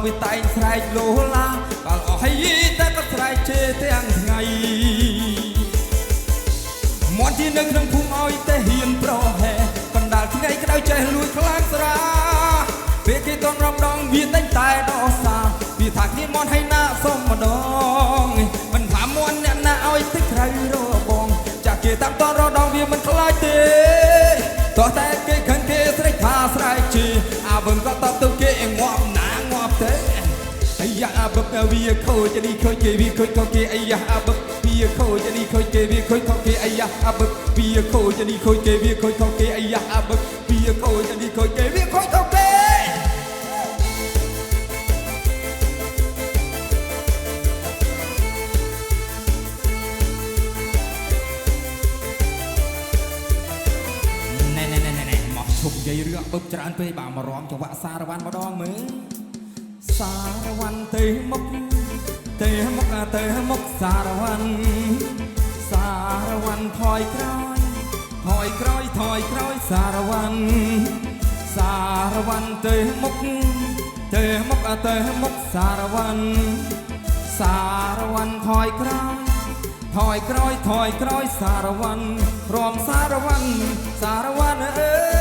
វាតែងស្រែកលោឡាបើអស់ហើយតែក៏ស្រែកជេរទាំងថ្ងៃមាត់ជានៅក្នុងភូមិឲ្យតែហ៊ានប្រហែកណ្ដាលថ្ងៃក្តៅចេះលួចខ្លាំងស្រាពេលគេតន់រំដងវាតែងតែដោះសាវាថាគ្នាមាត់ឲ្យណាសុំម្ដងមិនថាមាត់អ្នកណាឲ្យទឹកក្រៅរបងចាគេតាមតន់រដងវាមិនខ្លាចទេតោះតែគេខឹងគេស្រែកថាស្រែកជេរអាបើក៏តបទៅគេងាប់ណាងាប់ទេអាយ៉ាអាបឹកវាខូចនេះខូចគេវាខូចខូចគេអាយ៉ាអាបឹកវាខូចនេះខូចគេវាខូចខូចគេអាយ៉ាអាបឹកវាខូចនេះខូចគេវាខូចខូចគេអាយ៉ាអាបឹកវាខូចនេះខូចគេវាខូចខូចគេឈប់និយាយរឿងអឹបច្រើនពេកបើមករំចង្វាក់សារវ៉ាន់ម្ដងមើលសារវ៉ាន់ទេមុខទេមុខទេមុខសារវ៉ាន់សារវ៉ាន់ថយក្រោយថយក្រោយថយក្រោយសារវ៉ាន់សារវ៉ាន់ទេមុខទេមុខទេមុខសារវ៉ាន់សារវ៉ាន់ថយក្រោយថយក្រោយថយក្រោយសារវ៉ាន់រំសារវ៉ាន់សារវ៉ាន់អើ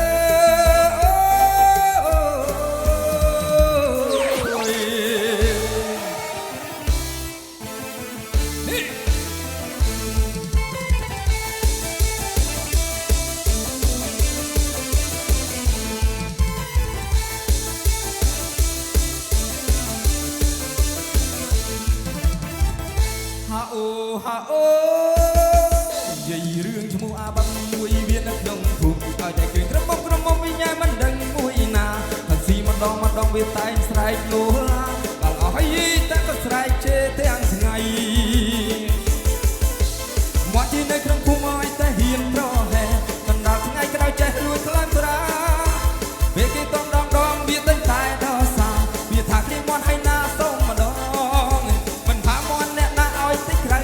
ហាអូនិយាយរឿងឈ្មោះអាបឹកមួយវានៅក្នុងភូមិឲ្យតែគេក្រមុំវិញ្ញាណមិនដឹងមួយណាថាស៊ីម្ដងវាតែងស្រែកលោឡាដល់អស់ហើយតែក៏ស្រែកជេរទាំងថ្ងៃមកទីនៅក្នុងភូមិឲ្យតែហ៊ានប្រហែកណ្ដាលថ្ងៃក្តៅចេះលួចខ្លាំងស្រាពេលគេតដងវាតែងតែដោះសាវាថាគ្នាមាត់ឲ្យណាសុំម្ដងមិនថាមាត់អ្នកណាឲ្យតិចក្រៅ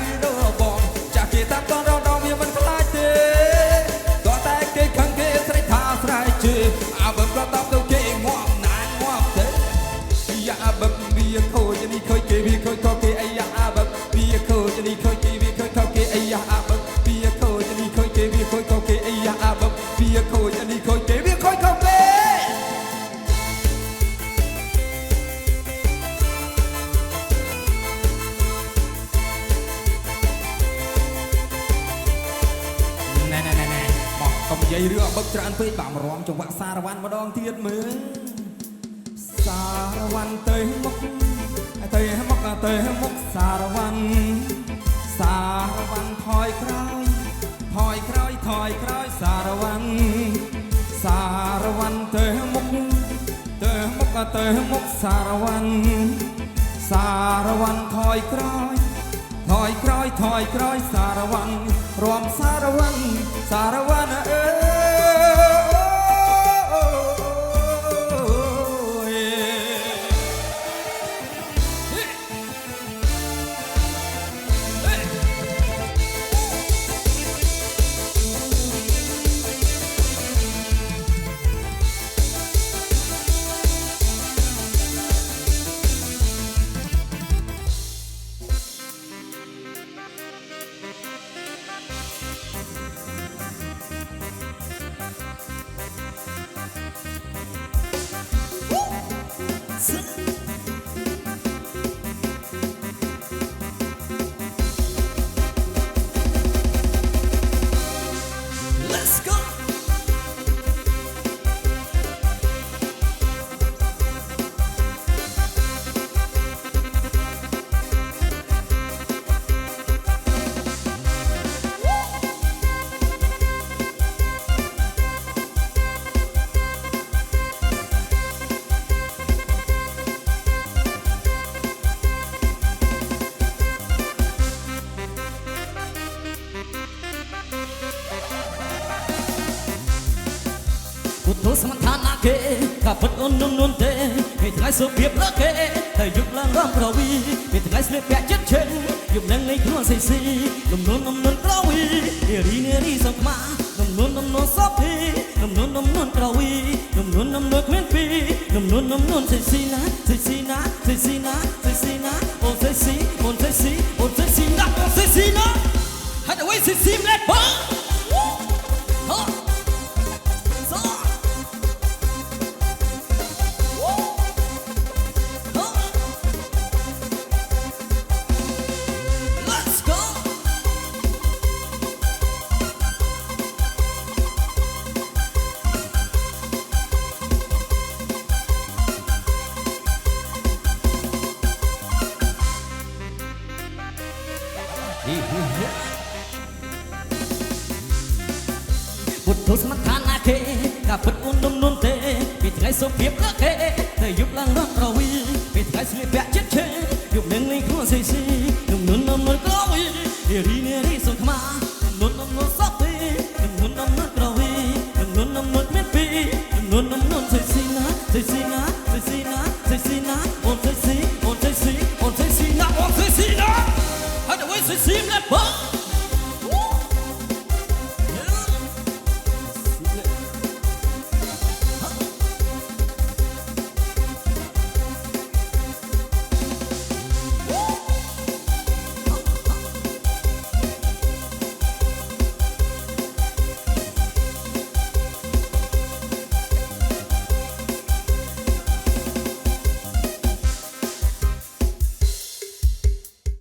បងចាស់គេតាមតរដងវាមិនខ្លាចទេតោះតែគេខឹងគេស្រែកថាស្រែកជេរអាបើក៏តបទៅគេងាប់ណាងាប់ទេយ៉ាអាបើវាខូចនេះខូចគេវាខូចខូចគេអាយ៉ាអាបើវាខូចនេះខូចគេវាខូចខូចគេអាយ៉ាអាបើវាខូចនេះខូចគេវាខូចខូចគេអាយ៉ាអាបើវាខូចនេះខូចគេវាខូចខូចគេកុំនិយាយរឿងអបឹកច្រើនពេកបើមករំចង្វាក់សារវ៉ាន់ម្ដងទៀតមើលសារវ៉ាន់ទៅមុខទៅមុខទៅមុខសារវ៉ាន់សារវ៉ាន់ថយក្រោយថយក្រោយថយក្រោយសារវ៉ាន់សារវ៉ាន់ទៅមុខទៅមុខទៅមុខសារវ៉ាន់សារវ៉ាន់ថយក្រោយថយក្រោយថយក្រោយសារវ៉ាន់រំសារវ៉ាន់សារវ៉ាន់អើពុទ្ធសមដ្ឋានគេកាពិតអូននុនទេពេលថ្ងៃសុភាពលើគេតែយុគឡើងរំប្រវីពេលថ្ងៃស្លៀកពាក់ចិត្តជិនយុគនឹងនៃខ្លួនស៊ីស៊ីនុនក្រវីនារីសង្មានុនសពពីនុនក្រវីនុនគ្មានពីនុនស៊ីស៊ីណា Cecina, Cecina, oh Ceci, oh Ceci, oh Cecina, oh Cecina. Had the way Cecina let go. Huh? So. Huh? Let's go. Một thô sắm than na kê, cả phật ôn nôm nôn tê, vì ngày số phiếp lắc kê, thời dục lang non rau vi, vì ngày số bẹ chết chê, dục lên lên khua xì xì, nung nung nung nung có vi, đi đi đi xuống khma.